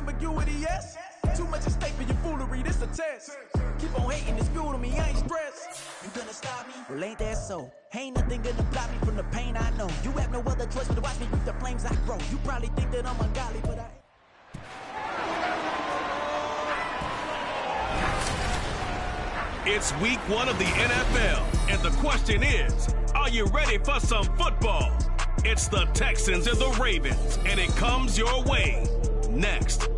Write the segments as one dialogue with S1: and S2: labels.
S1: ambiguity, yes? Too much at stake for your foolery, this a test. Keep on hating, it's fuel to me, I ain't stressed. You gonna stop me? Well, ain't that so? Ain't nothing gonna block me from the pain I know. You have no other choice but to watch me reap the flames I grow. You probably think that I'm ungodly, but I...
S2: It's week 1 of the NFL, and the question is, are you ready for some football? It's the Texans and the Ravens, and it comes your way next.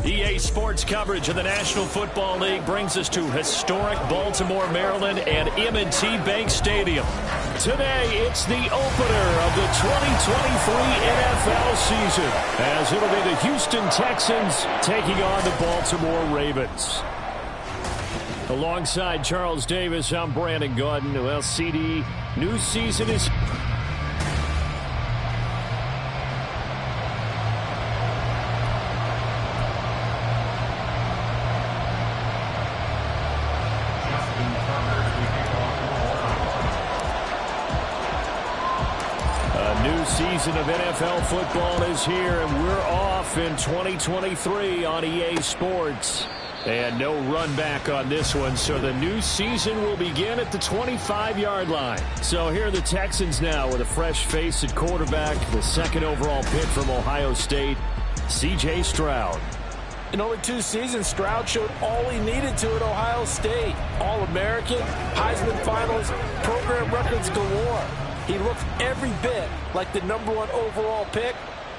S3: EA Sports coverage of the National Football League brings us to historic Baltimore, Maryland, and M&T Bank Stadium. Today, it's the opener of the 2023 NFL season, as it'll be the Houston Texans taking on the Baltimore Ravens. Alongside Charles Davis, I'm Brandon Gaudin. Well, CD, new season is... season of NFL football is here, and we're off in 2023 on EA Sports. And no run back on this one, so the new season will begin at the 25-yard line. So here are the Texans now with a fresh face at quarterback, the second overall pick from Ohio State, C.J. Stroud.
S4: In only 2 seasons, Stroud showed all he needed to at Ohio State. All-American, Heisman Finals, program records galore. He looked every bit like the #1 overall pick.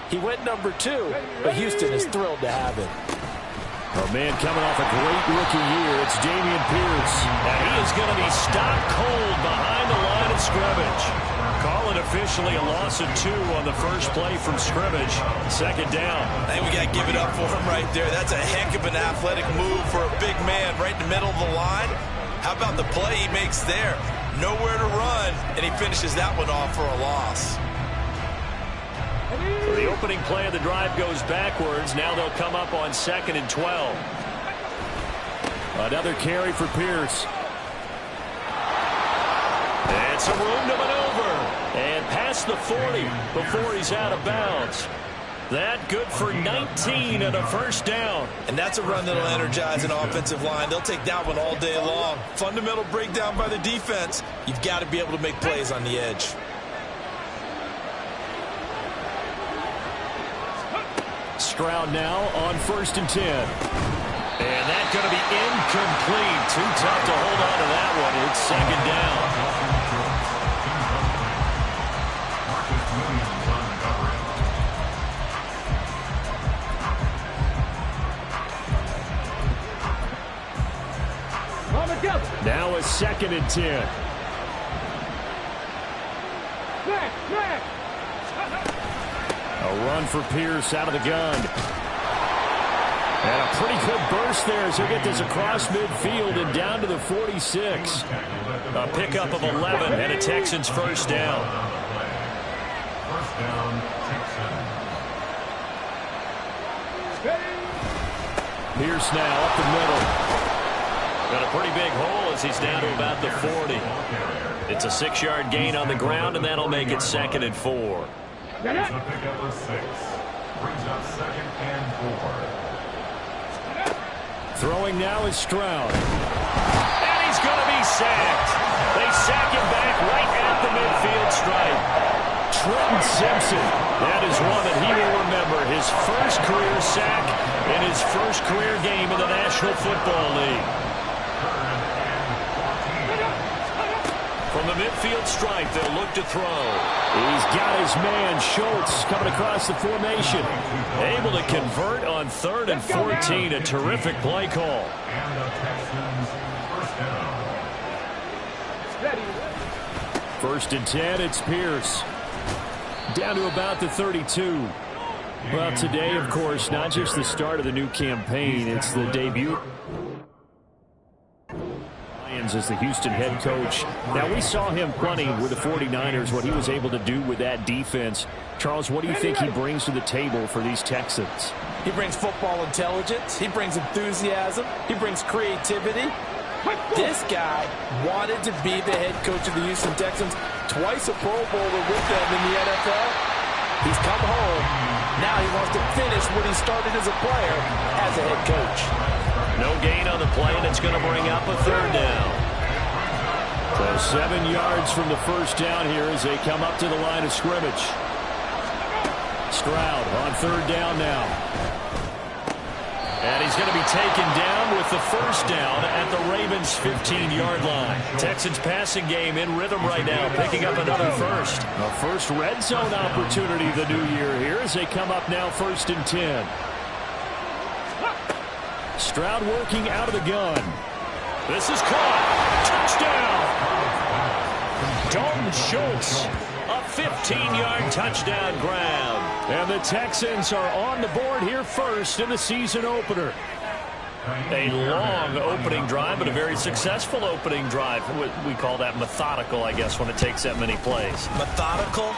S4: He went #2, but Houston is thrilled to have him.
S3: A man coming off a great rookie year, it's Dameon Pierce. And he is going to be stopped cold behind the line of scrimmage. Call it officially a loss of 2 on the first play from scrimmage. Second down.
S5: I think we got to give it up for him right there. That's a heck of an athletic move for a big man right in the middle of the line. How about the play he makes there? Nowhere to run, and he finishes that one off for a loss.
S3: The opening play of the drive goes backwards. Now they'll come up on 2nd and 12. Another carry for Pierce. And some room to maneuver. And past the 40 before he's out of bounds. That good for 19 and a first down.
S5: And that's a run that'll energize an offensive line. They'll take that one all day long. Fundamental breakdown by the defense. You've got to be able to make plays on the edge.
S3: Stroud now on 1st and 10. And that's going to be incomplete. Too tough to hold on to that one. It's 2nd down. Now a 2nd and 10. A run for Pierce out of the gun. And a pretty good burst there as he'll get this across midfield and down to the 46. A pickup of 11 and a Texans first down. Pierce now up the middle. Got a pretty big hole as he's down to about the 40. It's a 6-yard gain on the ground, and that'll make it 2nd and 4.
S6: That's a pickup of 6. Brings up 2nd and 4.
S3: Throwing now is Stroud. And he's going to be sacked. They sack him back right at the midfield stripe. Trenton Simpson. That is one that he will remember. His first career sack in his first career game in the National Football League. From the midfield stripe, they'll look to throw. He's got his man, Schultz, coming across the formation. Able to convert on 3rd and 14. A terrific play call.
S6: And the Texans first down.
S3: 1st and 10, it's Pierce. Down to about the 32. Well, today, of course, not just the start of the new campaign, it's the debut as the Houston head coach. Now, we saw him plenty with the 49ers, what he was able to do with that defense. Charles, what do you think he brings to the table for these Texans?
S4: He brings football intelligence. He brings enthusiasm. He brings creativity. This guy wanted to be the head coach of the Houston Texans. Twice a Pro Bowler with them in the NFL. He's come home. Now he wants to finish what he started as a player as a head coach.
S3: No gain on the play, and it's going to bring up a third down. So 7 yards from the first down here as they come up to the line of scrimmage. Stroud on third down now. And he's going to be taken down with the first down at the Ravens' 15-yard line. Texans passing game in rhythm right now, picking up another first. A first red zone opportunity the new year here as they come up now 1st and 10. Stroud working out of the gun. This is caught. Touchdown. Dalton Schultz, a 15-yard touchdown grab. And the Texans are on the board here first in the season opener. A long opening drive, but a very successful opening drive. We call that methodical, I guess, when it takes that many plays.
S5: Methodical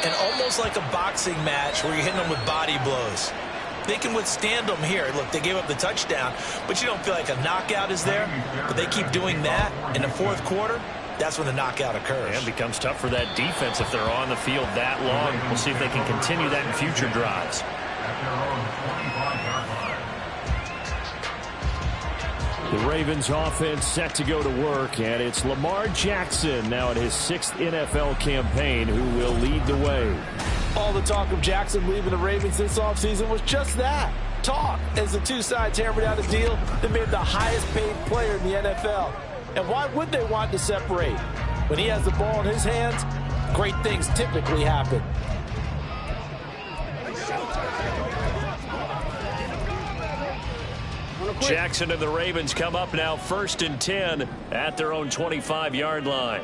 S5: and almost like a boxing match where you're hitting them with body blows. They can withstand them here. Look, they gave up the touchdown, but you don't feel like a knockout is there. But they keep doing that in the fourth quarter. That's when the knockout occurs.
S3: And it becomes tough for that defense if they're on the field that long. We'll see if they can continue that in future drives. The Ravens offense set to go to work, and it's Lamar Jackson now in his 6th NFL campaign who will lead the way.
S4: All the talk of Jackson leaving the Ravens this offseason was just that. Talk, as the two sides hammered out a deal that made him the highest paid player in the NFL. And why would they want to separate? When he has the ball in his hands, great things typically happen.
S3: Jackson and the Ravens come up now 1st and 10 at their own 25-yard line.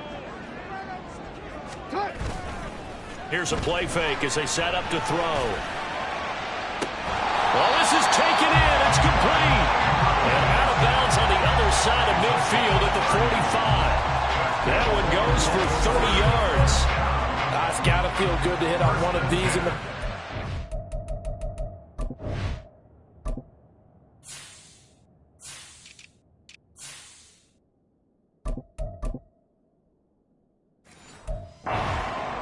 S3: Here's a play fake as they set up to throw. Well, this is taken in. It's complete. And out of bounds on the other side of midfield at the 45. That one goes for 30 yards.
S4: It's got to feel good to hit on one of these in the...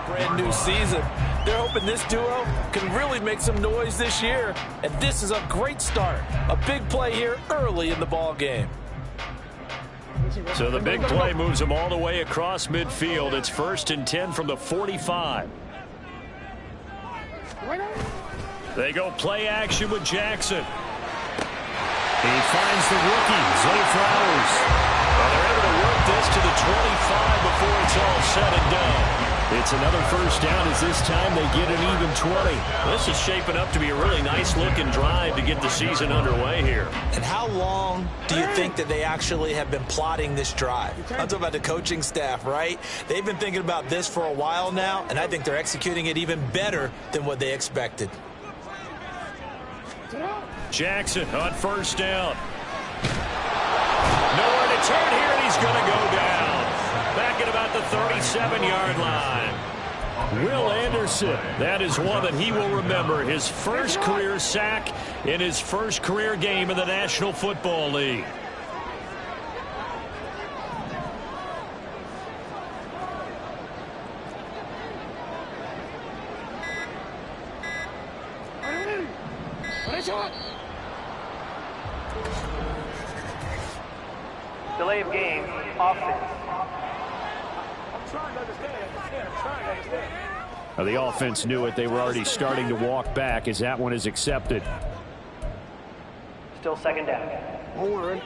S4: Brand new season. They're hoping this duo can really make some noise this year. And this is a great start. A big play here early in the ball game.
S3: So the big play moves them all the way across midfield. It's 1st and 10 from the 45. They go play action with Jackson. He finds the rookie, Zay Flowers. And they're able to work this to the 25 before it's all said and done. It's another first down as this time they get an even 20. This is shaping up to be a really nice-looking drive to get the season underway here.
S5: And how long do you think that they actually have been plotting this drive? I'm talking about the coaching staff, right? They've been thinking about this for a while now, and I think they're executing it even better than what they expected.
S3: Jackson on first down. Nowhere to turn here, and he's going to go down. Back at about the 37-yard line. Will Anderson, that is one that he will remember. His first career sack in his first career game in the National Football League.
S7: Delay of game, offense.
S3: Now the offense knew it. They were already starting to walk back as that one is accepted.
S7: Still 2nd down.
S8: Don't worry.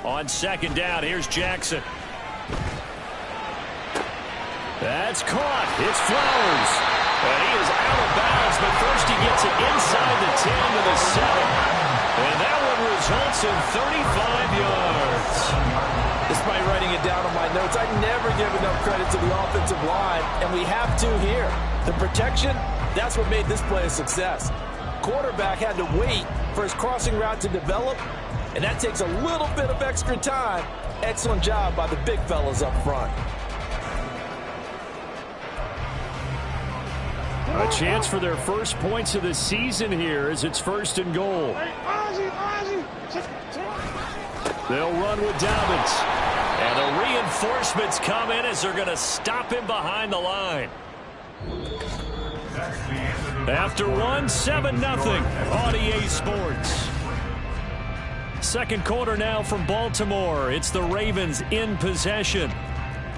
S3: On 2nd down, here's Jackson. That's caught. It's Flowers. And he is out of bounds, but first he gets it inside the 10 to the 7. And that one results in 35 yards.
S4: Despite writing it down on my notes, I never give enough credit to the offensive line, and we have to here. The protection, that's what made this play a success. Quarterback had to wait for his crossing route to develop, and that takes a little bit of extra time. Excellent job by the big fellas up front.
S3: A chance for their first points of the season here as it's 1st and goal. They'll run with Dobbins. And the reinforcements come in as they're going to stop him behind the line. After one, 7-0 on EA Sports. Second quarter now from Baltimore. It's the Ravens in possession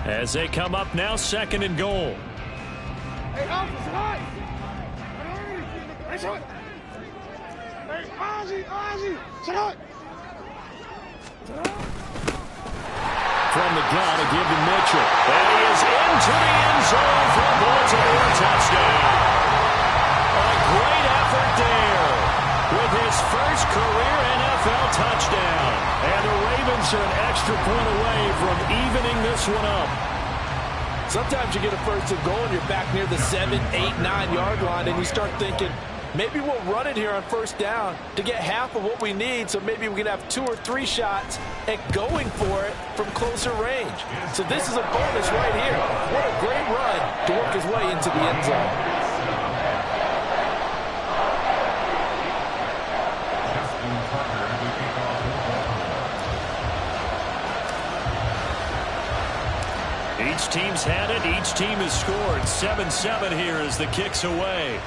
S3: as they come up now 2nd and goal.
S8: Hey,
S3: From the gun, a give to Mitchell. And he is into the end zone for a Baltimore touchdown. A great effort there with his first career NFL touchdown. And the Ravens are an extra point away from evening this one up.
S4: Sometimes you get a first and goal and you're back near the 7, 8, 9-yard line and you start thinking, maybe we'll run it here on first down to get half of what we need, so maybe we can have 2 or 3 shots at going for it from closer range. So this is a bonus right here. What a great run to work his way into the end zone.
S3: Each team's had it. Each team has scored. 7-7 here as the kick's away.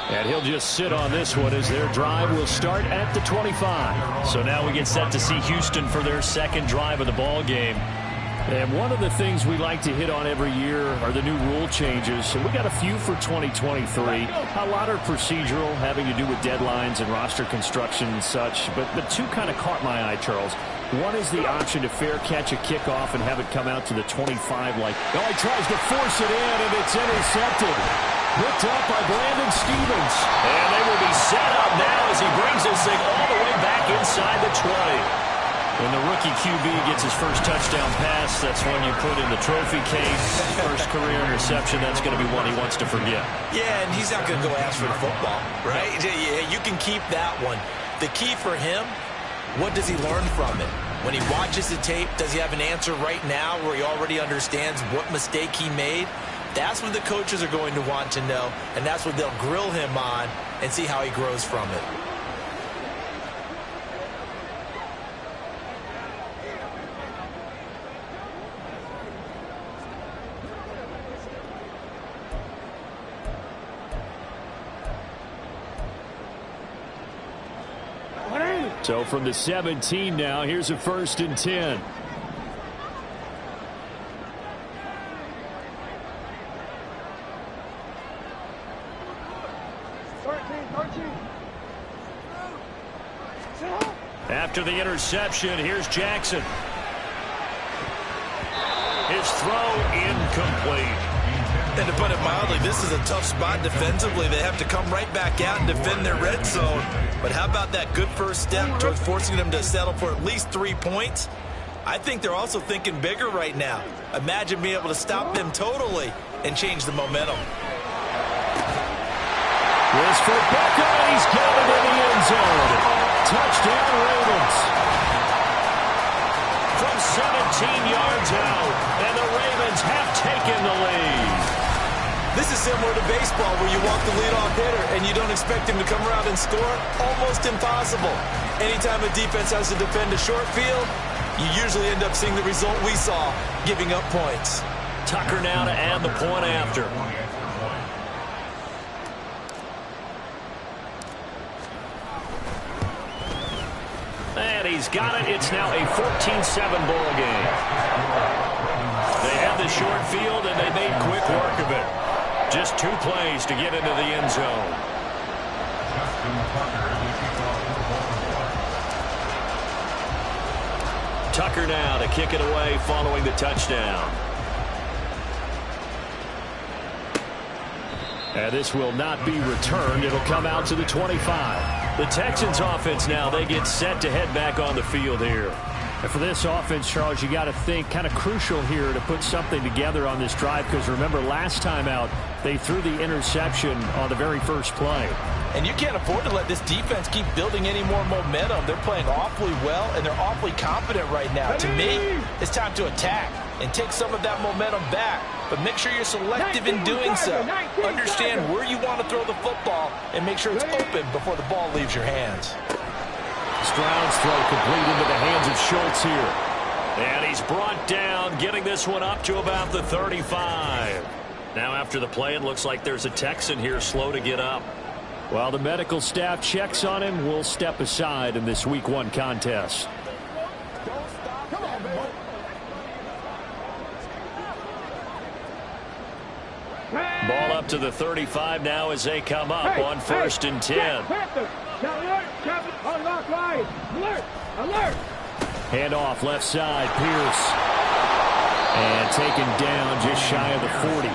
S3: And he'll just sit on this one as their drive will start at the 25. So now we get set to see Houston for their second drive of the ball game. And one of the things we like to hit on every year are the new rule changes. And we got a few for 2023. A lot are procedural, having to do with deadlines and roster construction and such. But the two kind of caught my eye, Charles. One is the option to fair catch a kickoff and have it come out to the 25 like, oh, he tries to force it in, and it's intercepted. Picked up by Brandon Stevens. And they will be set up now as he brings this thing all the way back inside the 20. When the rookie QB gets his first touchdown pass, that's one you put in the trophy case. First career interception, that's going to be one he wants to forget.
S5: Yeah, and he's not going to go ask for the football, right? Yeah, you can keep that one. The key for him, what does he learn from it? When he watches the tape, does he have an answer right now where he already understands what mistake he made? That's what the coaches are going to want to know, and that's what they'll grill him on and see how he grows from it.
S3: So from the 17 now, here's a 1st and 10. After the interception, here's Jackson. His throw incomplete.
S5: And to put it mildly, this is a tough spot defensively. They have to come right back out and defend their red zone. But how about that good first step towards forcing them to settle for at least 3 points? I think they're also thinking bigger right now. Imagine being able to stop them totally and change the momentum.
S3: Here's for Beckham, and he's got it in the end zone. Touchdown, Ravens. From 17 yards out, and the Ravens have taken the lead.
S5: This is similar to baseball where you walk the leadoff hitter and you don't expect him to come around and score. Almost impossible. Anytime a defense has to defend a short field, you usually end up seeing the result we saw, giving up points.
S3: Tucker now to add the point after. And he's got it. It's now a 14-7 ball game. They had the short field, and they made quick work of it. Just 2 plays to get into the end zone. Tucker now to kick it away following the touchdown. And this will not be returned. It'll come out to the 25. The Texans offense now, they get set to head back on the field here. And for this offense, Charles, you got to think kind of crucial here to put something together on this drive, because remember last time out they threw the interception on the very first play.
S4: And you can't afford to let this defense keep building any more momentum. They're playing awfully well, and they're awfully confident right now. To me, it's time to attack and take some of that momentum back. But make sure you're selective in doing so. Understand where you want to throw the football and make sure it's open before the ball leaves your hands.
S3: Stroud's throw complete into the hands of Schultz here. And he's brought down, getting this one up to about the 35. Now after the play, it looks like there's a Texan here slow to get up. While the medical staff checks on him, we'll step aside in this Week 1 contest. Ball up to the 35 now as they come up on 1st and 10. Hand off left side, Pierce. And taken down just shy of the 40.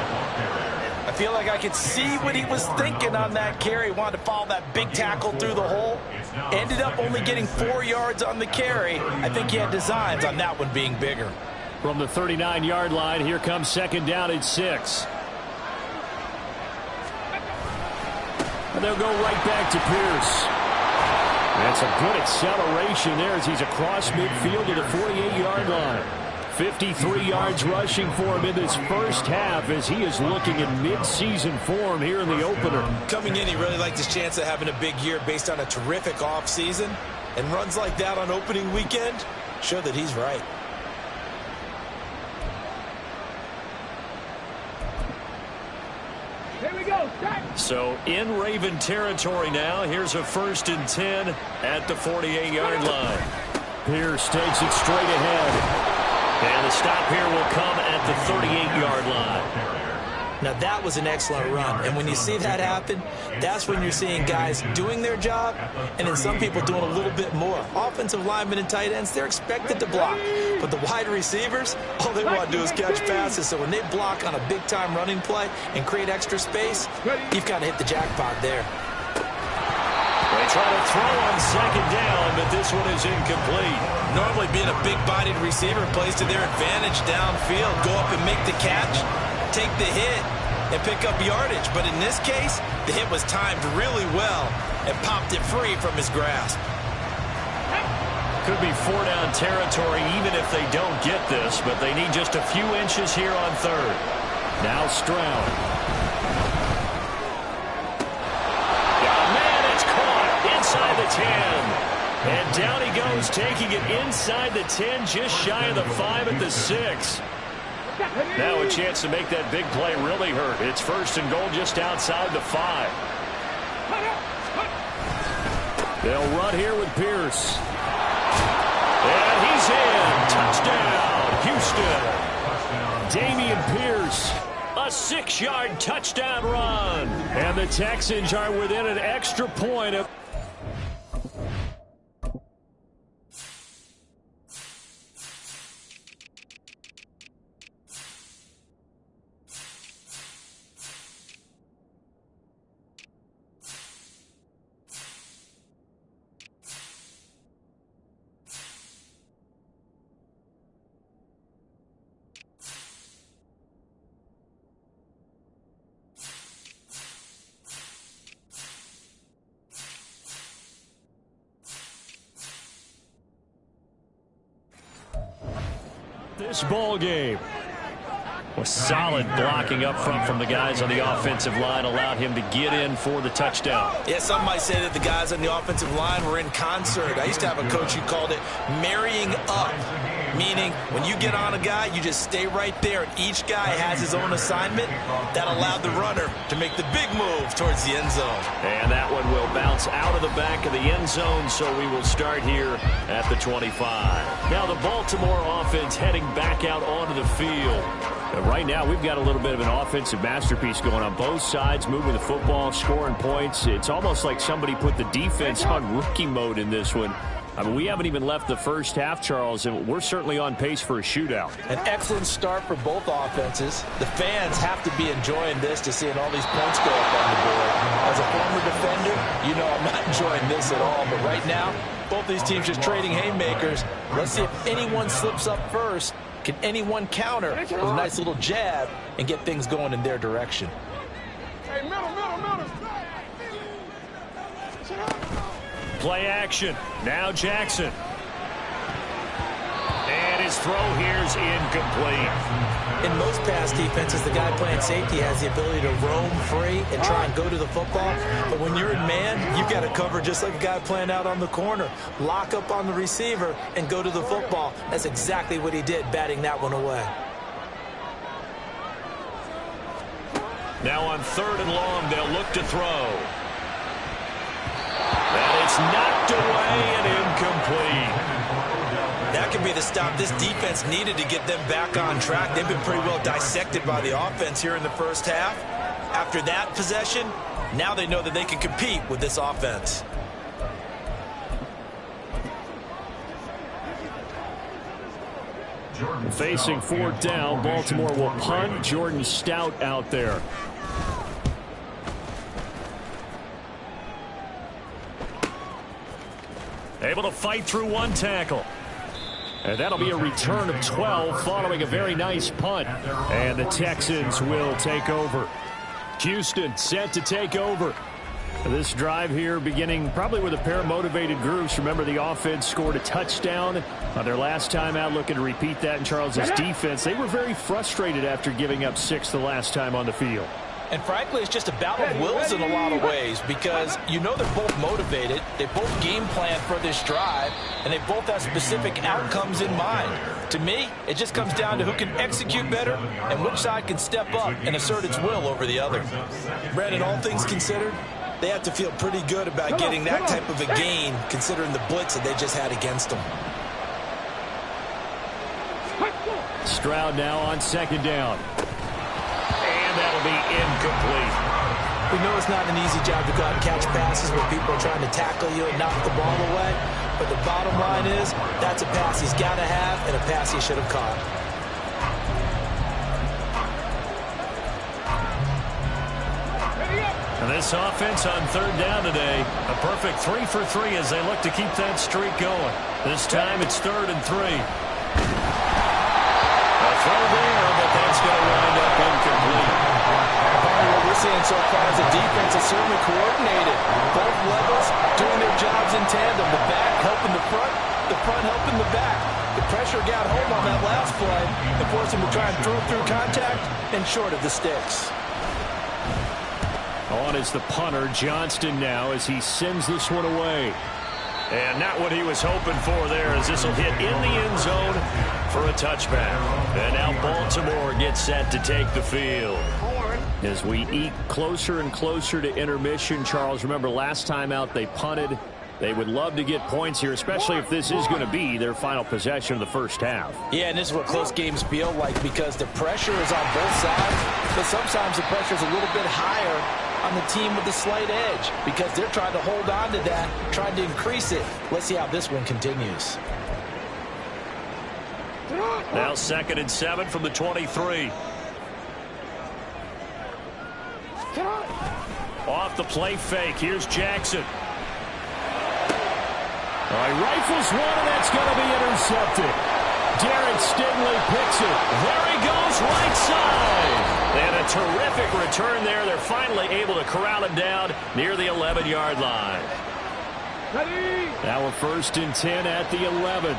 S4: I feel like I could see what he was thinking on that carry. He wanted to follow that big tackle through the hole. Ended up only getting 4 yards on the carry. I think he had designs on that one being bigger.
S3: From the 39-yard line, here comes 2nd down at 6. And they'll go right back to Pierce. That's a good acceleration there as he's across midfield to the 48-yard line. 53 yards rushing for him in this first half as he is looking in mid-season form here in the opener.
S5: Coming in, he really liked his chance of having a big year based on a terrific offseason. And runs like that on opening weekend show that he's right.
S3: So in Raven territory now. Here's a 1st and 10 at the 48-yard line. Pierce takes it straight ahead. And the stop here will come at the 38-yard line.
S5: Now that was an excellent run. And when you see that happen, that's when you're seeing guys doing their job and then some people doing a little bit more. Offensive linemen and tight ends, they're expected to block. But the wide receivers, all they want to do is catch passes. So when they block on a big-time running play and create extra space, you've got to hit the jackpot there.
S3: They try to throw on 2nd down, but this one is incomplete.
S5: Normally being a big-bodied receiver plays to their advantage downfield. Go up and make the catch, take the hit, and pick up yardage. But in this case, the hit was timed really well and popped it free from his grasp.
S3: Could be 4-down territory even if they don't get this, but they need just a few inches here on 3rd. Now Stroud. Inside the 10. And down he goes, taking it inside the 10, just shy of the 5 at the 6. Now a chance to make that big play really hurt. It's 1st and goal just outside the 5. They'll run here with Pierce. And he's in. Touchdown, Houston. Dameon Pierce. A 6-yard touchdown run. And the Texans are within an extra point of... this ball game. Was solid blocking up front from the guys on the offensive line allowed him to get in for the touchdown.
S5: Yeah, some might say that the guys on the offensive line were in concert. I used to have a coach who called it marrying up, meaning when you get on a guy, you just stay right there. And each guy has his own assignment that allowed the runner to make the big move towards the end zone.
S3: And that one will bounce out of the back of the end zone, so we will start here at the 25. Now the Baltimore offense heading back out onto the field. Right now, we've got a little bit of an offensive masterpiece going on both sides, moving the football, scoring points. It's almost like somebody put the defense on rookie mode in this one. I mean, we haven't even left the first half, Charles, and we're certainly on pace for a shootout.
S4: An excellent start for both offenses. The fans have to be enjoying this to seeing all these points go up on the board. As a former defender, you know I'm not enjoying this at all. But right now, both these teams just trading haymakers. Let's see if anyone slips up first. Can anyone counter with a nice little jab and get things going in their direction?
S6: Hey, middle.
S3: Play action. Now Jackson. And his throw here's incomplete.
S5: In most pass defenses, the guy playing safety has the ability to roam free and try and go to the football. But when you're in man, you've
S4: got to cover just like a guy playing out on the corner. Lock up on the receiver and go to the football. That's exactly what he did, batting that one away.
S3: Now on 3rd and long, they'll look to throw. And it's knocked away and incomplete.
S5: That could be the stop this defense needed to get them back on track. They've been pretty well dissected by the offense here in the first half. After that possession, now they know that they can compete with this offense.
S3: Facing 4th down, Baltimore will punt. Jordan Stout out there. Able to fight through one tackle. And that'll be a return of 12 following a very nice punt. And the Texans will take over. Houston set to take over. This drive here beginning probably with a pair of motivated groups. Remember, the offense scored a touchdown on their last time out. Looking to repeat that in Charles's defense. They were very frustrated after giving up 6 the last time on the field.
S4: And frankly, it's just a battle of wills in a lot of ways because you know they're both motivated. They both game plan for this drive, and they both have specific outcomes in mind. To me, it just comes down to who can execute better and which side can step up and assert its will over the other.
S5: Brandon, all things considered, they have to feel pretty good about getting that type of a gain considering the blitz that they just had against them.
S3: Stroud now on 2nd down. And that'll be incomplete.
S4: We know it's not an easy job to go out and catch passes where people are trying to tackle you and knock the ball away. But the bottom line is that's a pass he's got to have and a pass he should have caught.
S3: And this offense on 3rd down today, a perfect 3 for 3 as they look to keep that streak going. This time it's 3rd and 3. A throw there, but that's going to wind up incomplete.
S4: What we're seeing so far is the defense is certainly coordinated. Both levels doing their jobs in tandem. The back helping the front helping the back. The pressure got home on that last play and forced him to try and throw through contact and short of the sticks.
S3: On is the punter, Johnston now, as he sends this one away. And not what he was hoping for there, as this will hit in the end zone for a touchback. And now Baltimore gets set to take the field. As we eke closer and closer to intermission, Charles, remember last time out they punted. They would love to get points here, especially if this is going to be their final possession of the first half.
S4: Yeah, and this is what close games feel like because the pressure is on both sides, but sometimes the pressure is a little bit higher on the team with the slight edge because they're trying to hold on to that, trying to increase it. Let's see how this one continues.
S3: Now 2nd and 7 from the 23. Off the play fake. Here's Jackson. All right, rifles one, and that's going to be intercepted. Darren Stingley picks it. There he goes, right side. And a terrific return there. They're finally able to corral him down near the 11-yard line. Now a 1st and 10 at the 11.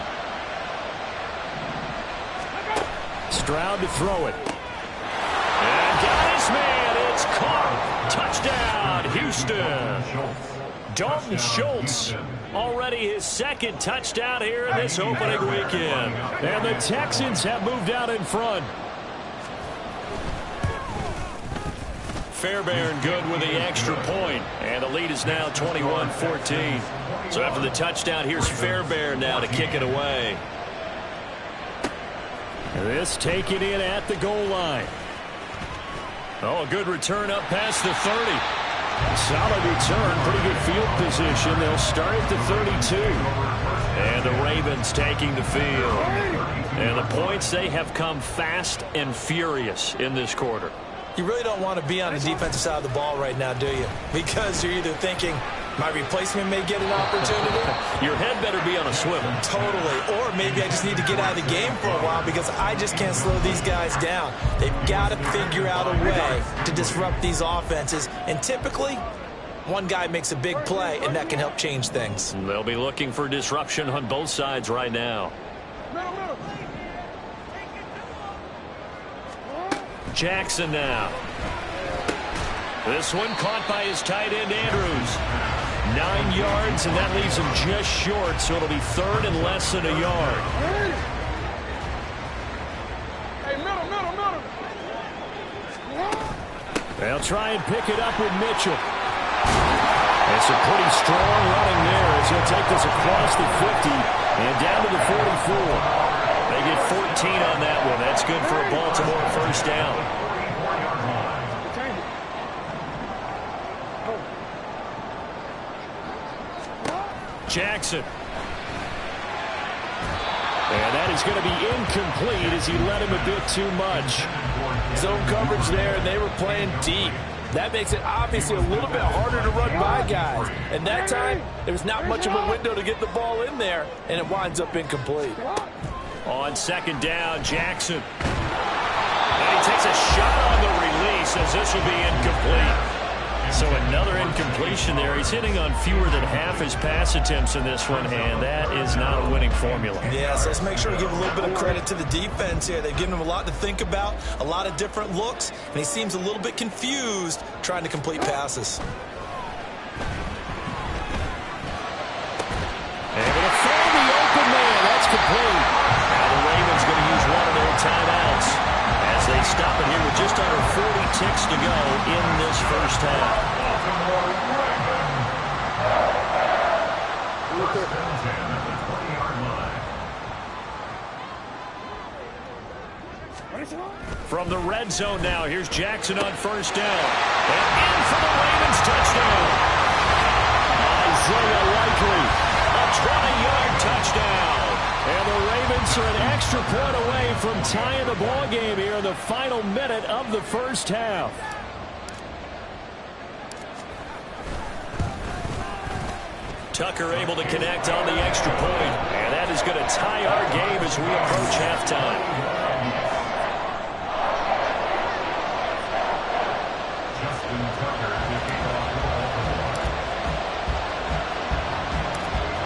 S3: Stroud to throw it. And got his man. It's caught. Touchdown, Houston. Dalton Schultz, already his 2nd touchdown here in this opening weekend. And the Texans have moved out in front. Fairbairn good with the extra point. And the lead is now 21-14. So after the touchdown, here's Fairbairn now to kick it away. This taken in at the goal line. Oh, a good return up past the 30. Solid return, pretty good field position. They'll start at the 32. And the Ravens taking the field. And the points, they have come fast and furious in this quarter.
S5: You really don't want to be on the defensive side of the ball right now, do you? Because you're either thinking, my replacement may get an opportunity.
S3: Your head better be on a swivel.
S5: Totally. Or maybe I just need to get out of the game for a while because I just can't slow these guys down. They've got to figure out a way to disrupt these offenses. And typically, one guy makes a big play, and that can help change things.
S3: They'll be looking for disruption on both sides right now. Jackson now. This one caught by his tight end, Andrews. 9 yards, and that leaves him just short, so it'll be 3rd and less than a yard.
S8: Hey, middle.
S3: They'll try and pick it up with Mitchell. It's a pretty strong running there as he'll take this across the 50 and down to the 44. They get 14 on that one. That's good for a Baltimore first down. Jackson. And that is going to be incomplete as he led him a bit too much.
S4: Zone coverage there, and they were playing deep. That makes it obviously a little bit harder to run by guys. And that time, there was not much of a window to get the ball in there, and it winds up incomplete.
S3: On 2nd down, Jackson. And he takes a shot on the release as this will be incomplete. So another incompletion there. He's hitting on fewer than half his pass attempts in this one, and that is not a winning formula.
S5: Yeah, so let's make sure we give a little bit of credit to the defense here. They've given him a lot to think about, a lot of different looks, and he seems a little bit confused trying to complete passes.
S3: Able to throw the open man. That's complete. Now the Ravens going to use one of their timeouts as they stop it here with just under 40 ticks to go in this first half. From the red zone now, here's Jackson on first down. And in for the Ravens touchdown. Isaiah Likely, a 20-yard touchdown. And the Ravens are an extra point away from tying the ball game here in the final minute of the first half. Tucker able to connect on the extra point, and that is going to tie our game as we approach halftime.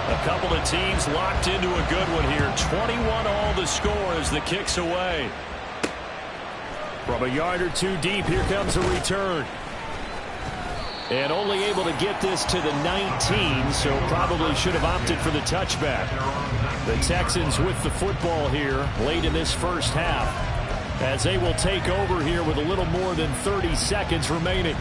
S3: A couple of teams locked into a good one here. 21 all the score as the kick's away. From a yard or two deep, here comes a return. And only able to get this to the 19, so probably should have opted for the touchback. The Texans with the football here late in this first half, as they will take over here with a little more than 30 seconds remaining.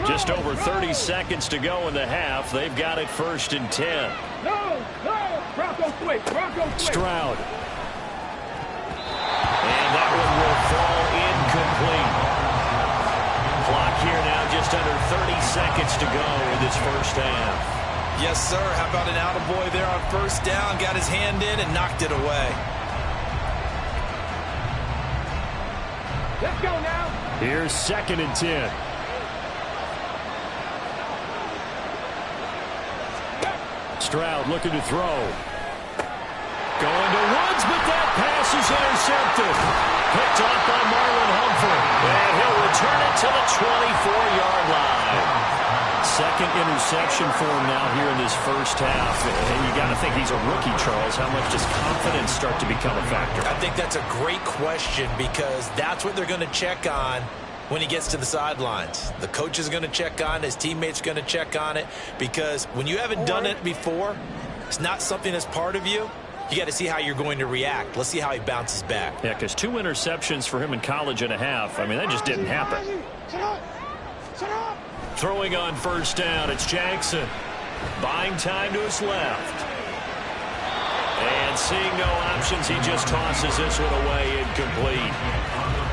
S3: Just over 30 seconds to go in the half. They've got it 1st and 10. Stroud. And that one will fall incomplete. Clock here now just under 30 seconds to go in this first half.
S5: Yes, sir. How about an attaboy there on first down? Got his hand in and knocked it away.
S8: Let's go now.
S3: Here's 2nd and 10. Stroud looking to throw. Going to Woods, but that pass is intercepted. Picked off by Marlon Humphrey. And he'll return it to the 24-yard line. 2nd interception for him now here in this first half. And you got to think he's a rookie, Charles. How much does confidence start to become a factor?
S5: I think that's a great question because that's what they're going to check on when he gets to the sidelines. The coach is going to check on it. His teammates are going to check on it because when you haven't done it before, it's not something that's part of you. You got to see how you're going to react. Let's see how he bounces back.
S3: Yeah, because 2 interceptions for him in college and a half. I mean, that just didn't happen. Throwing on first down, it's Jackson. Buying time to his left. And seeing no options, he just tosses this one away incomplete.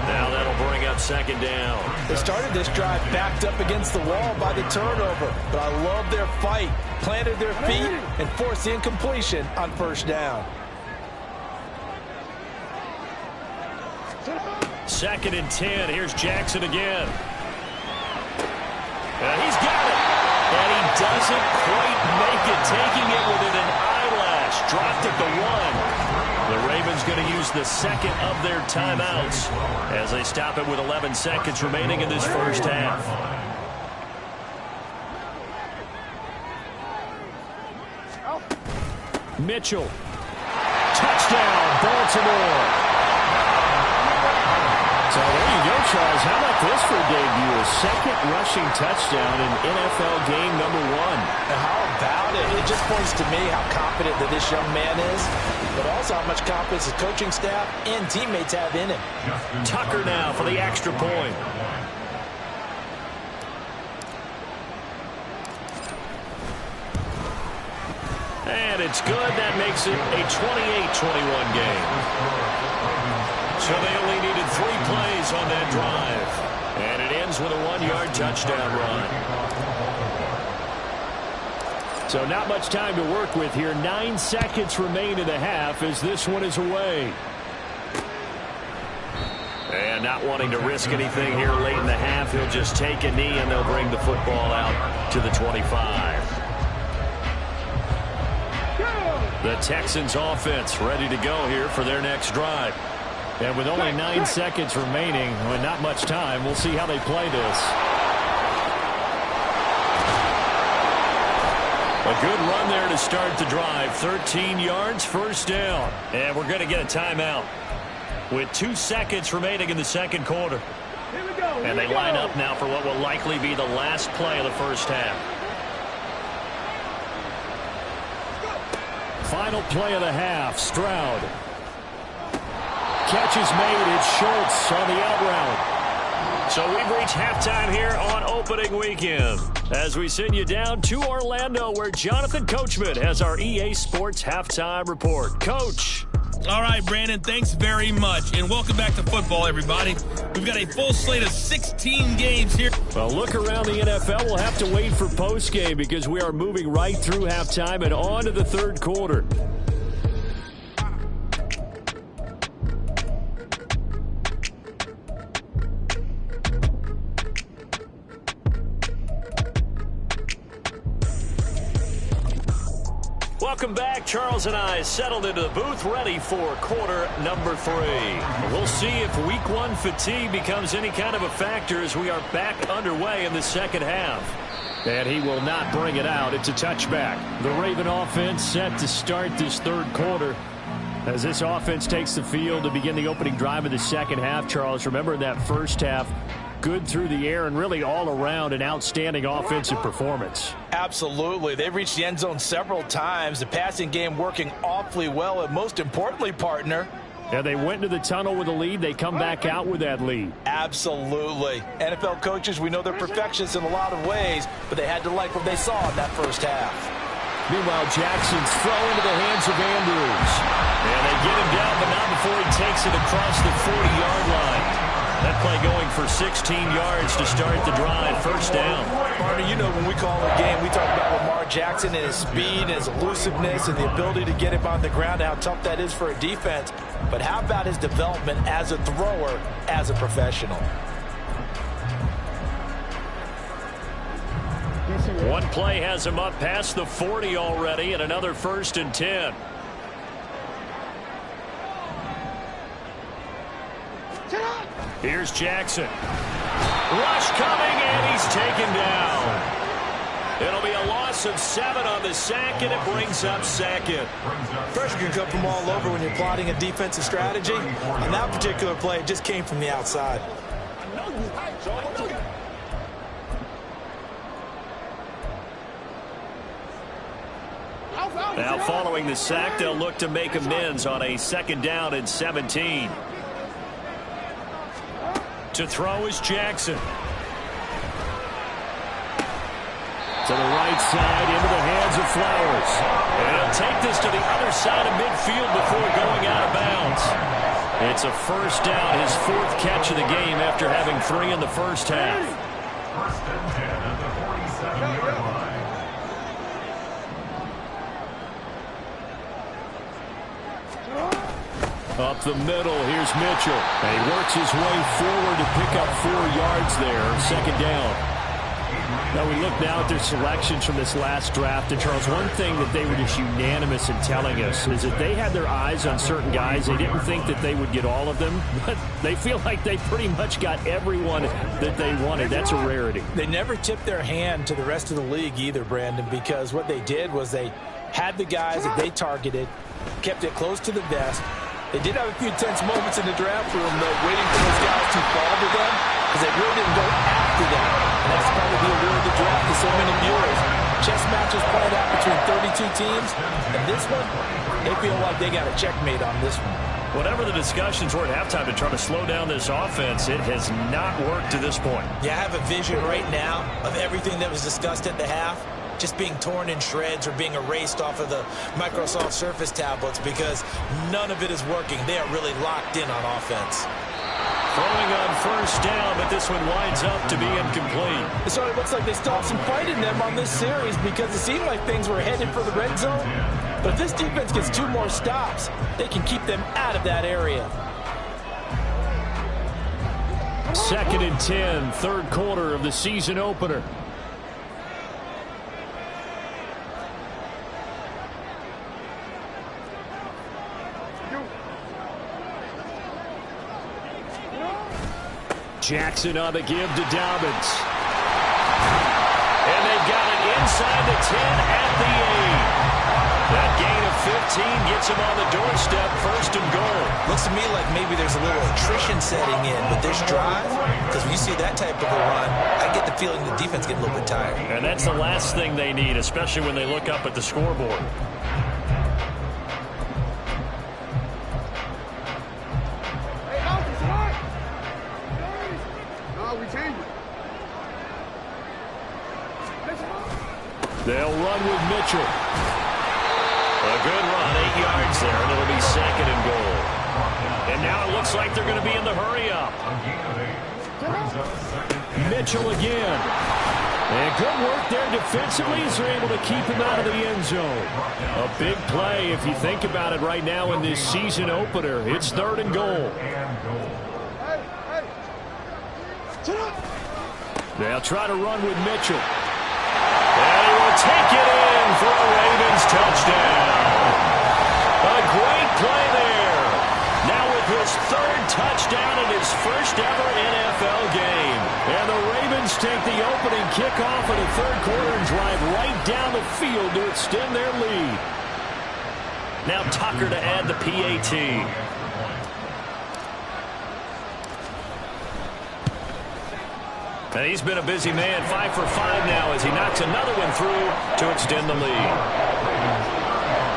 S3: Now that'll bring up 2nd down.
S4: They started this drive backed up against the wall by the turnover, but I love their fight. Planted their feet and forced the incompletion on first down.
S3: 2nd and 10. Here's Jackson again. He's got it. And he doesn't quite make it, taking it within an eyelash. Dropped at the 1. The Ravens going to use the 2nd of their timeouts as they stop it with 11 seconds remaining in this first half. Mitchell. Touchdown, Baltimore. So there you go, Charles. How about this for a debut? A second rushing touchdown in NFL game number 1.
S4: How about it? It just points to me how confident that this young man is, but also how much confidence his coaching staff and teammates have in him.
S3: Tucker now for the extra point. And it's good. That makes it a 28-21 game. So they only needed 3 plays on that drive. And it ends with a 1-yard touchdown run. So not much time to work with here. 9 seconds remain in the half as this one is away. And not wanting to risk anything here late in the half, he'll just take a knee and they'll bring the football out to the 25. The Texans offense ready to go here for their next drive. And with only 9 seconds remaining, with not much time, we'll see how they play this. A good run there to start the drive. 13 yards, first down. And we're going to get a timeout with 2 seconds remaining in the second quarter. And they line up now for what will likely be the last play of the first half. Final play of the half, Stroud. Catch is made. It's Schultz on the out route. So we've reached halftime here on opening weekend as we send you down to Orlando where Jonathan Coachman has our EA Sports halftime report. Coach.
S9: All right, Brandon, thanks very much. And welcome back to football, everybody. We've got a full slate of 16 games here.
S3: Well, look around the NFL. We'll have to wait for postgame because we are moving right through halftime and on to the third quarter. Welcome back. Charles and I settled into the booth ready for quarter number 3. We'll see if week 1 fatigue becomes any kind of a factor as we are back underway in the second half. And he will not bring it out. It's a touchback. The Raven offense set to start this third quarter as this offense takes the field to begin the opening drive of the second half. Charles, remember in that first half, good through the air and really all around an outstanding offensive performance.
S4: Absolutely. They've reached the end zone several times. The passing game working awfully well, and most importantly, partner.
S3: Yeah, they went to the tunnel with a lead. They come back out with that lead.
S4: Absolutely. NFL coaches, we know they're perfectionists in a lot of ways, but they had to like what they saw in that first half.
S3: Meanwhile, Jackson's throw into the hands of Andrews. And they get him down, but not before he takes it across the 40-yard line. That play going for 16 yards to start the drive. First down.
S4: Partner, you know when we call a game, we talk about Lamar Jackson and his speed and his elusiveness and the ability to get him on the ground and how tough that is for a defense. But how about his development as a thrower, as a professional?
S3: One play has him up past the 40 already and another 1st and 10. Here's Jackson. Rush coming, and he's taken down. It'll be a loss of 7 on the sack, and it brings up second.
S10: Pressure can come from all over when you're plotting a defensive strategy. On that particular play, it just came from the outside.
S3: Now following the sack, they'll look to make amends on a 2nd down and 17. To throw is Jackson. To the right side, into the hands of Flowers. And he'll take this to the other side of midfield before going out of bounds. It's a first down, his 4th catch of the game after having 3 in the first half.
S6: 1st and 10 at the 47-yard line.
S3: Up the middle, here's Mitchell. And he works his way forward to pick up 4 yards there. 2nd down. Now we look now at their selections from this last draft. And Charles, one thing that they were just unanimous in telling us is that they had their eyes on certain guys. They didn't think that they would get all of them, but they feel like they pretty much got everyone that they wanted. That's a rarity.
S4: They never tipped their hand to the rest of the league either, Brandon, because what they did was they had the guys that they targeted, kept it close to the vest, They did have a few tense moments in the draft room, though, waiting for those guys to fall to them, because they really didn't go after them. And that's probably the allure of the draft to so many viewers. Chess matches played out between 32 teams, and this one, they feel like they got a checkmate on this one.
S3: Whatever the discussions were at halftime to try to slow down this offense, it has not worked to this point.
S10: Yeah, I have a vision right now of everything that was discussed at the half just being torn in shreds or being erased off of the Microsoft Surface tablets because none of it is working. They are really locked in on offense.
S3: Throwing on first down, but this one winds up to be incomplete.
S4: So it looks like they still have some fight in them on this series because it seemed like things were headed for the red zone. But if this defense gets 2 more stops, they can keep them out of that area.
S3: 2nd and 10, third quarter of the season opener. Jackson on the give to Dobbins. And they've got it inside the 10 at the 8. That gain of 15 gets him on the doorstep, 1st and goal.
S10: Looks to me like maybe there's a little attrition setting in with this drive, because when you see that type of a run, I get the feeling the defense getting a little bit tired.
S3: And that's the last thing they need, especially when they look up at the scoreboard. They'll run with Mitchell. A good run, 8 yards there, and it'll be 2nd and goal. And now it looks like they're going to be in the hurry-up. Mitchell again. And good work there defensively as they're able to keep him out of the end zone. A big play if you think about it right now in this season opener. It's 3rd and goal. They'll try to run with Mitchell. And he will take it in for a Ravens touchdown. A great play there. Now with his 3rd touchdown in his 1st ever NFL game. And the Ravens take the opening kickoff of the 3rd quarter and drive right down the field to extend their lead. Now Tucker to add the PAT. And he's been a busy man, 5 for 5 now as he knocks another one through to extend the lead.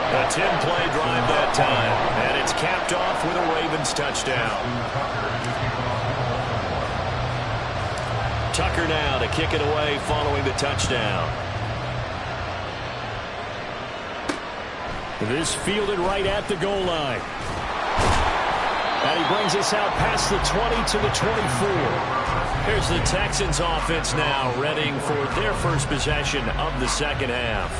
S3: A 10-play drive that time, and it's capped off with a Ravens touchdown. Tucker now to kick it away following the touchdown. This fielded right at the goal line. And he brings us out past the 20 to the 24. Here's the Texans offense now, readying for their first possession of the 2nd half.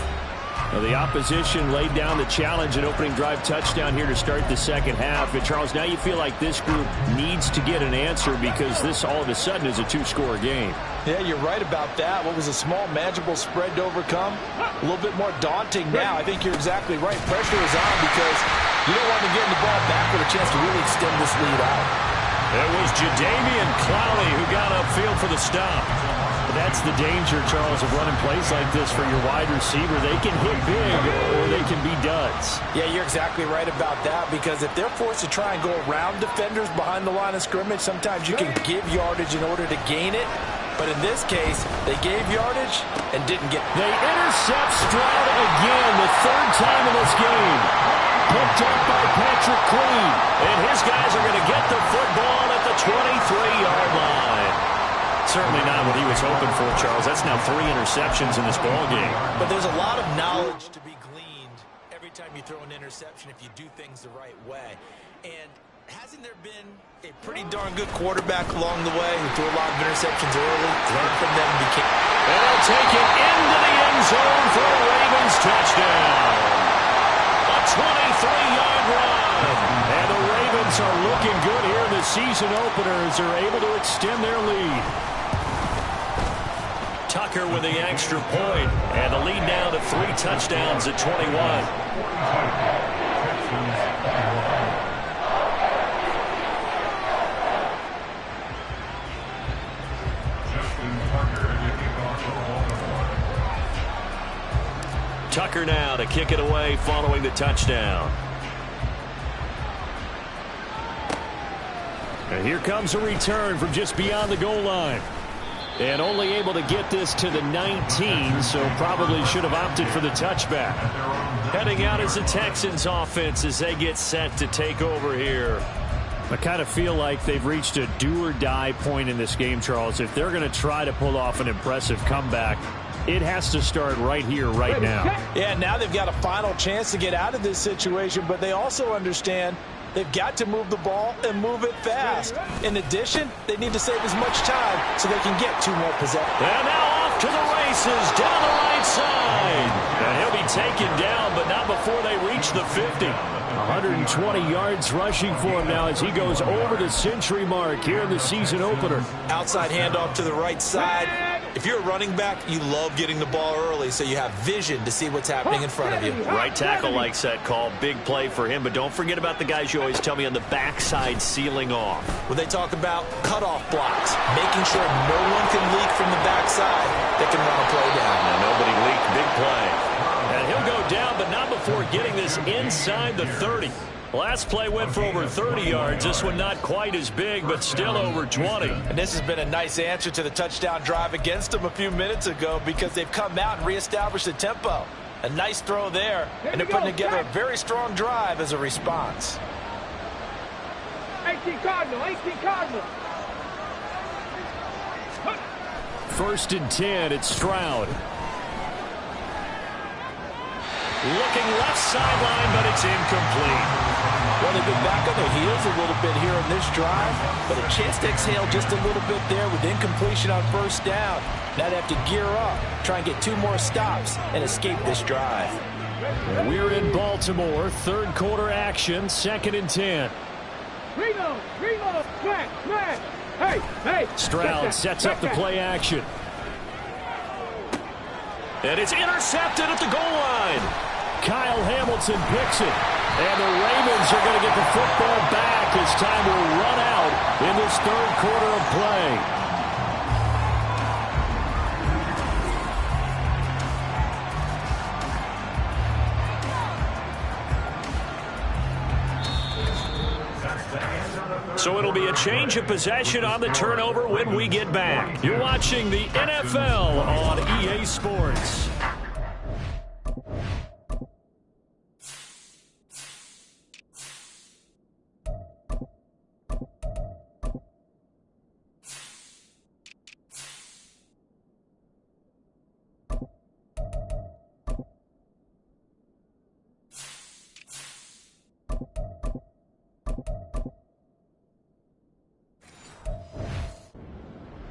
S3: Now the opposition laid down the challenge, an opening drive touchdown here to start the 2nd half. And Charles, now you feel like this group needs to get an answer because this all of a sudden is a 2-score game.
S4: Yeah, you're right about that. What was a small, manageable spread to overcome? A little bit more daunting now. I think you're exactly right. Pressure is on because you don't want to get the ball back with a chance to really extend this lead out.
S3: It was Jadeveon Clowney who got upfield for the stop. But that's the danger, Charles, of running plays like this for your wide receiver. They can hit big or they can be duds.
S4: Yeah, you're exactly right about that because if they're forced to try and go around defenders behind the line of scrimmage, sometimes you can give yardage in order to gain it. But in this case, they gave yardage and didn't get it.
S3: They intercept Stroud again, the 3rd time in this game. Picked up by Patrick Queen. And his guys are going to get the football at the 23-yard line. Certainly not what he was hoping for, Charles. That's now 3 interceptions in this ballgame.
S10: But there's a lot of knowledge to be gleaned every time you throw an interception if you do things the right way. And hasn't there been a pretty darn good quarterback along the way who threw a lot of interceptions early? Learned from them and became...
S3: And they'll take it into the end zone for a Ravens touchdown. A 23-yard run. And the Ravens are looking good here in the season opener as they're able to extend their lead. Tucker with the extra point, and the lead now to 3 touchdowns at 21. Tucker now to kick it away following the touchdown. And here comes a return from just beyond the goal line. And only able to get this to the 19, so probably should have opted for the touchback. Heading out is the Texans offense as they get set to take over here. I kind of feel like they've reached a do-or-die point in this game, Charles. If they're going to try to pull off an impressive comeback, it has to start right here, right now.
S4: Yeah, now they've got a final chance to get out of this situation, but they also understand they've got to move the ball and move it fast. In addition, they need to save as much time so they can get 2 more possessions.
S3: And now off to the races down the right side. And he'll be taken down, but not before they reach the 50. 120 yards rushing for him now as he goes over the century mark here in the season opener.
S10: Outside handoff to the right side. If you're a running back, you love getting the ball early so you have vision to see what's happening in front of you.
S3: Right tackle likes that call. Big play for him, but don't forget about the guys you always tell me on the backside sealing off.
S10: When they talk about cutoff blocks, making sure no one can leak from the backside that can run a play down.
S3: Now nobody leaked. Big play. And he'll go down, but not before getting this inside the 30. Last play went for over 30 yards. This one not quite as big, but still over 20.
S10: And this has been a nice answer to the touchdown drive against them a few minutes ago because they've come out and reestablished the tempo. A nice throw there, and they're putting together a very strong drive as a response.
S8: 18 Cardinal, 18 Cardinal.
S3: 1st and 10, it's Stroud. Looking left sideline, but it's incomplete.
S4: Well, they've been back on their heels a little bit here in this drive, but a chance to exhale just a little bit there with incompletion on 1st down. Now they have to gear up, try and get 2 more stops, and escape this drive.
S3: We're in Baltimore, 3rd quarter action, 2nd and 10.
S8: Reno, smash. Hey.
S3: Stroud sets up the play action. And it's intercepted at the goal line. Kyle Hamilton picks it. And the Ravens are going to get the football back as time will run out in this 3rd quarter of play. So it'll be a change of possession on the turnover when we get back. You're watching the NFL on EA Sports.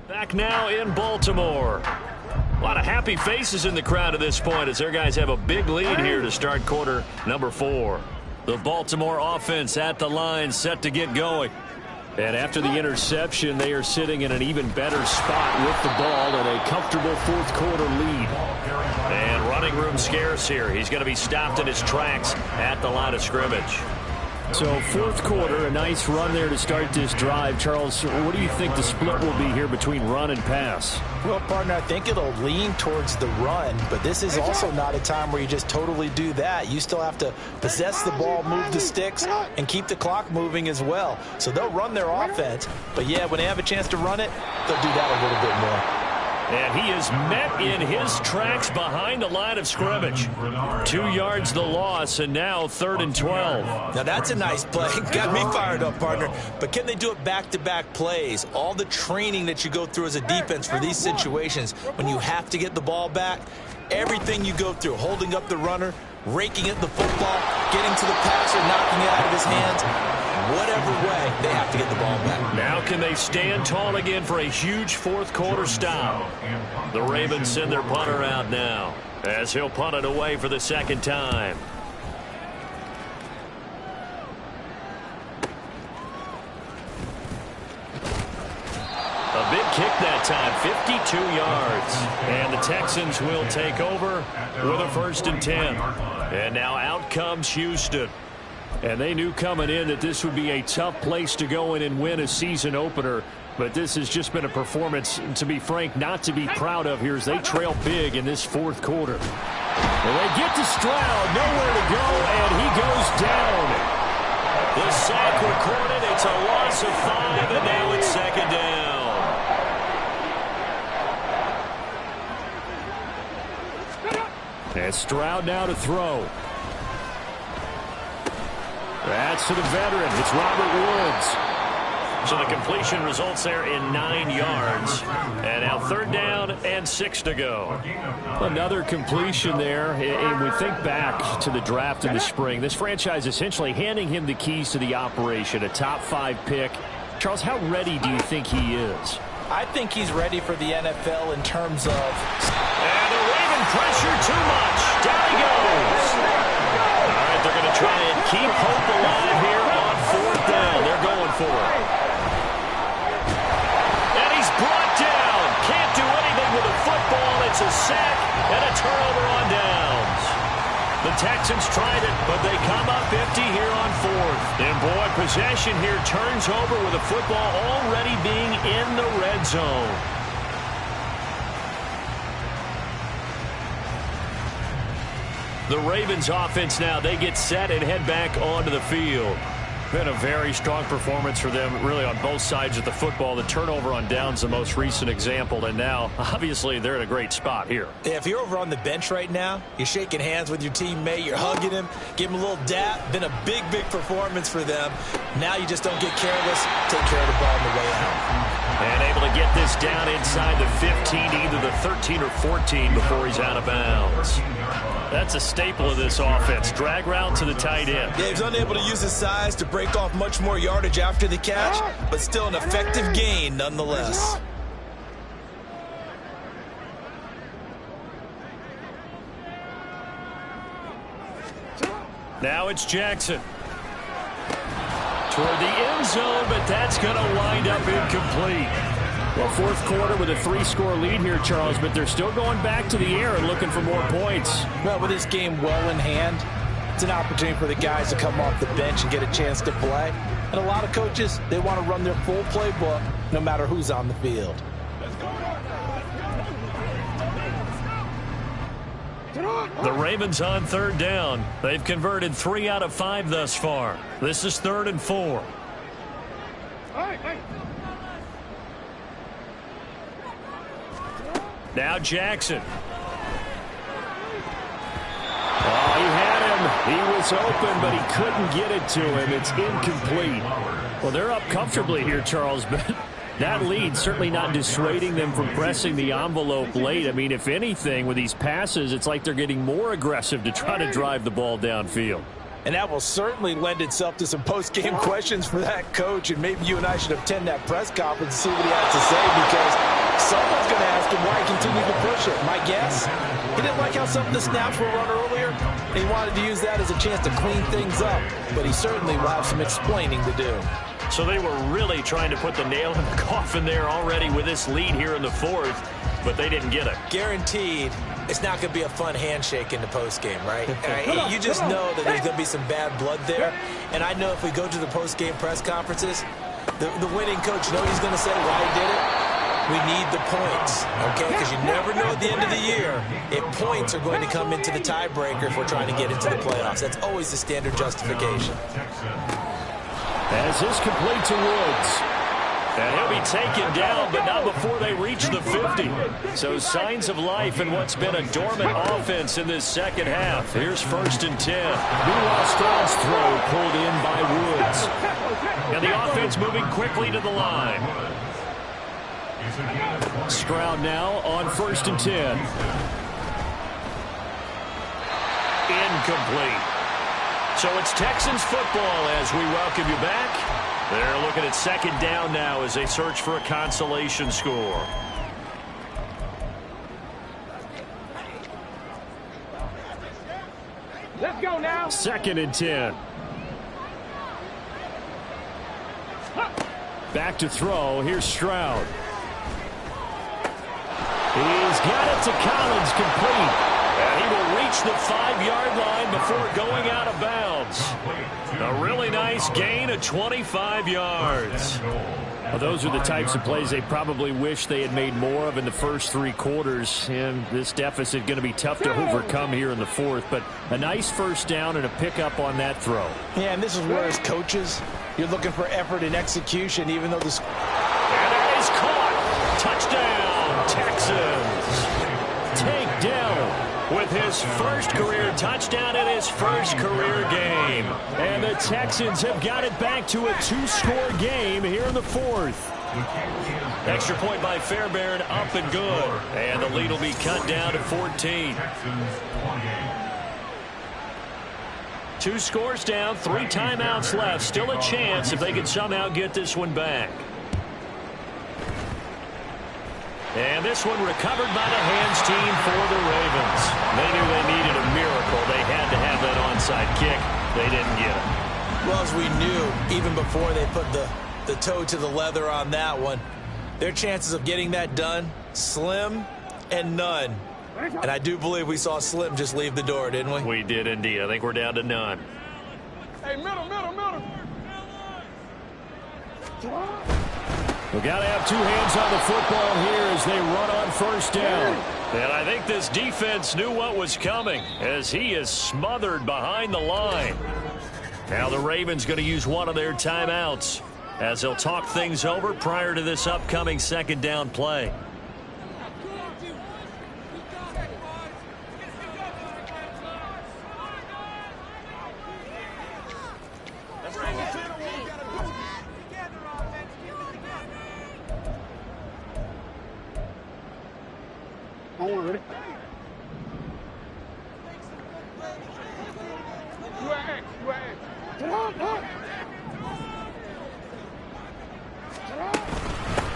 S3: Back now in Baltimore. A lot of happy faces in the crowd at this point as their guys have a big lead here to start quarter number 4. The Baltimore offense at the line set to get going. And after the interception, they are sitting in an even better spot with the ball and a comfortable 4th quarter lead. And running room scarce here. He's going to be stopped in his tracks at the line of scrimmage. So 4th quarter, a nice run there to start this drive. Charles, what do you think the split will be here between run and pass?
S4: Well, partner, I think it'll lean towards the run, but this is also not a time where you just totally do that. You still have to possess the ball, move the sticks, and keep the clock moving as well. So they'll run their offense, but yeah, when they have a chance to run it, they'll do that a little bit more.
S3: And he is met in his tracks behind the line of scrimmage. 2 yards the loss, and now 3rd and 12.
S10: Now that's a nice play. Got me fired up, partner. But can they do it back-to-back plays? All the training that you go through as a defense for these situations, when you have to get the ball back, everything you go through, holding up the runner, raking at the football, getting to the passer, knocking it out of his hands, whatever way, they have to get the ball back.
S3: Now can they stand tall again for a huge 4th quarter stop? The Ravens send their punter out now as he'll punt it away for the 2nd time. A big kick that time, 52 yards. And the Texans will take over with a 1st and 10. And now out comes Houston. And they knew coming in that this would be a tough place to go in and win a season opener. But this has just been a performance, to be frank, not to be proud of here as they trail big in this 4th quarter. And they get to Stroud, nowhere to go, and he goes down. The sack recorded. It's It's a loss of 5, and now it's second down. And Stroud now to throw. That's to the veteran. It's Robert Woods. So the completion results there in 9 yards. And now third down and 6 to go. Another completion there. And we think back to the draft in the spring. This franchise essentially handing him the keys to the operation, a top 5 pick. Charles, how ready do you think he is?
S4: I think he's ready for the NFL in terms of...
S3: And the Raven pressure too much. Down he goes. All right, they're going to try and keep hope alive here on fourth down. They're going for it. And he's brought down. Can't do anything with a football. It's a sack and a turnover on downs. The Texans tried it, but they come up empty here on fourth. And boy, possession here turns over with a football already being in the red zone. The Ravens offense now, they get set and head back onto the field. Been a very strong performance for them, really on both sides of the football. The turnover on downs, the most recent example, and now, obviously, they're in a great spot here.
S10: Yeah, if you're over on the bench right now, you're shaking hands with your teammate, you're hugging him, give him a little dap. Been a big, big performance for them. Now you just don't get careless, take care of the ball on the way out.
S3: And able to get this down inside the 15 to either the 13 or 14 before he's out of bounds. That's a staple of this offense. Drag route to the tight end.
S10: Yeah, he's unable to use his size to break off much more yardage after the catch, but still an effective gain nonetheless.
S3: Now it's Jackson. Toward the end zone, but that's going to wind up incomplete. Well, fourth quarter with a 3-score lead here, Charles, but they're still going back to the air and looking for more points.
S4: Well, with this game well in hand, it's an opportunity for the guys to come off the bench and get a chance to play. And a lot of coaches, they want to run their full playbook no matter who's on the field.
S3: The Ravens on third down. They've converted 3 out of 5 thus far. This is 3rd and 4. Now Jackson. Oh, he had him. He was open, but he couldn't get it to him. It's incomplete. Well, they're up comfortably here, Charles, but that lead certainly not dissuading them from pressing the envelope late. I mean, if anything, with these passes, it's like they're getting more aggressive to try to drive the ball downfield.
S4: And that will certainly lend itself to some post-game questions for that coach. And maybe you and I should attend that press conference and see what he has to say, because someone's going to ask him why he continued to push it. My guess, he didn't like how some of the snaps were run earlier. And he wanted to use that as a chance to clean things up. But he certainly will have some explaining to do.
S3: So they were really trying to put the nail in the coffin there already with this lead here in the fourth, but they didn't get it.
S10: Guaranteed, it's not going to be a fun handshake in the postgame, right? You just know that there's going to be some bad blood there. And I know if we go to the postgame press conferences, the winning coach, you know what he's going to say, why he did it? We need the points, okay? Because you never know at the end of the year if points are going to come into the tiebreaker if we're trying to get into the playoffs. That's always the standard justification.
S3: As this complete to Woods. And he'll be taken down, but not before they reach the 50. So signs of life in what's been a dormant offense in this second half. Here's 1st and 10. Meanwhile, Stroud's throw pulled in by Woods. And the offense moving quickly to the line. Stroud now on 1st and 10. Incomplete. So it's Texans football as we welcome you back. They're looking at 2nd down now as they search for a consolation score.
S8: Let's go now.
S3: 2nd and 10. Back to throw. Here's Stroud. He's got it to Collins, complete. And he will reach the 5-yard line before going out of bounds. A really nice gain of 25 yards. Well, those are the types of plays they probably wish they had made more of in the first 3 quarters. And this deficit going to be tough to overcome here in the 4th. But a nice first down and a pickup on that throw.
S4: Yeah, and this is where as coaches, you're looking for effort and execution, even though this...
S3: And it is caught. Touchdown, Texans. Takedown with his first career touchdown in his first career game. And the Texans have got it back to a 2-score game here in the 4th. Extra point by Fairbairn, up and good. And the lead will be cut down to 14. 2 scores down, 3 timeouts left. Still a chance if they can somehow get this one back. And this one recovered by the hands team for the Ravens. They knew they needed a miracle. They had to have that onside kick. They didn't get it.
S10: Well, as we knew, even before they put the toe to the leather on that one, their chances of getting that done, slim and none. And I do believe we saw Slim just leave the door, didn't we?
S3: We did indeed. I think we're down to none.
S8: Hey, middle.
S3: We've got to have 2 hands on the football here as they run on first down. And I think this defense knew what was coming as he is smothered behind the line. Now the Ravens going to use one of their timeouts as they'll talk things over prior to this upcoming second down play.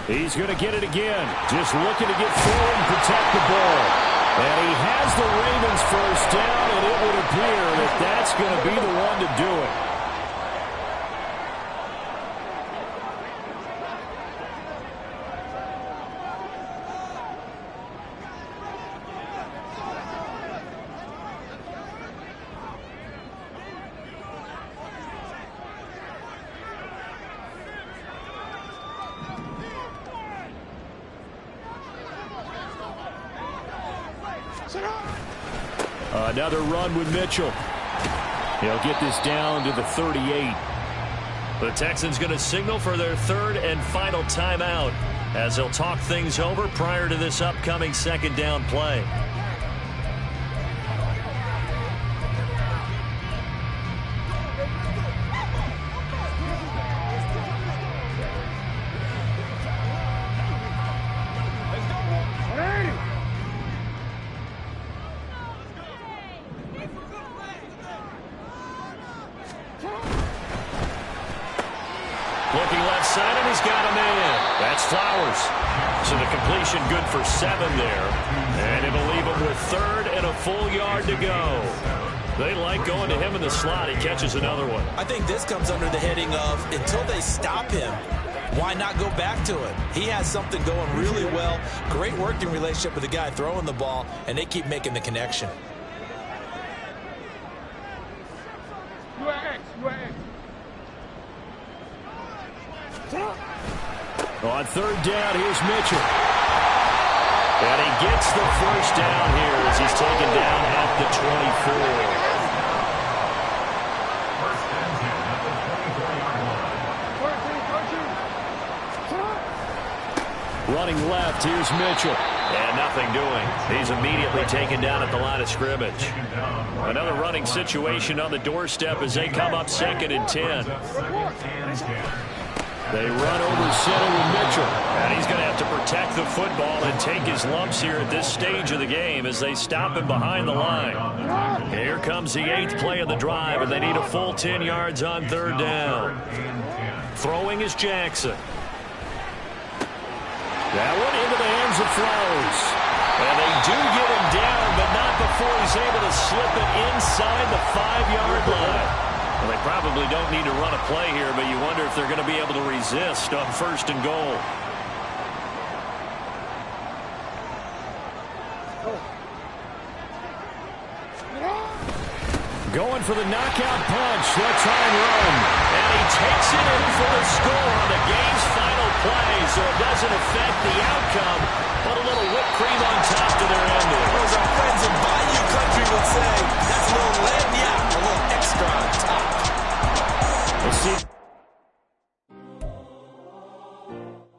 S3: He's going to get it again. Just looking to get forward and protect the ball. And he has the Ravens first down, and it would appear that that's going to be the one to do it. Another run with Mitchell. He'll get this down to the 38. The Texans going to signal for their 3rd and final timeout as they'll talk things over prior to this upcoming second down play. Looking left side, and he's got a man. That's Flowers. So the completion good for 7 there. And it'll leave him with 3rd and a full yard to go. They like going to him in the slot. He catches another one.
S10: I think this comes under the heading of until they stop him, why not go back to it? He has something going really well. Great working relationship with the guy throwing the ball, and they keep making the connection.
S3: On 3rd down, here's Mitchell. And he gets the first down here as he's taken down at the 24. Running left, here's Mitchell. And nothing doing. He's immediately taken down at the line of scrimmage. Another running situation on the doorstep as they come up 2nd and 10. They run over center with Mitchell. And he's going to have to protect the football and take his lumps here at this stage of the game as they stop him behind the line. Here comes the 8th play of the drive, and they need a full 10 yards on 3rd down. Throwing is Jackson. That one into the hands of Flowers. And they do get him down, but not before he's able to slip it inside the 5-yard line. Well, they probably don't need to run a play here, but you wonder if they're going to be able to resist on 1st and goal. Going for the knockout punch. They'll try and run. And he takes it in for the score on the game's final play, so it doesn't affect the outcome, but a little whipped cream on top to their ending.
S10: As our friends in Bayou Country would say,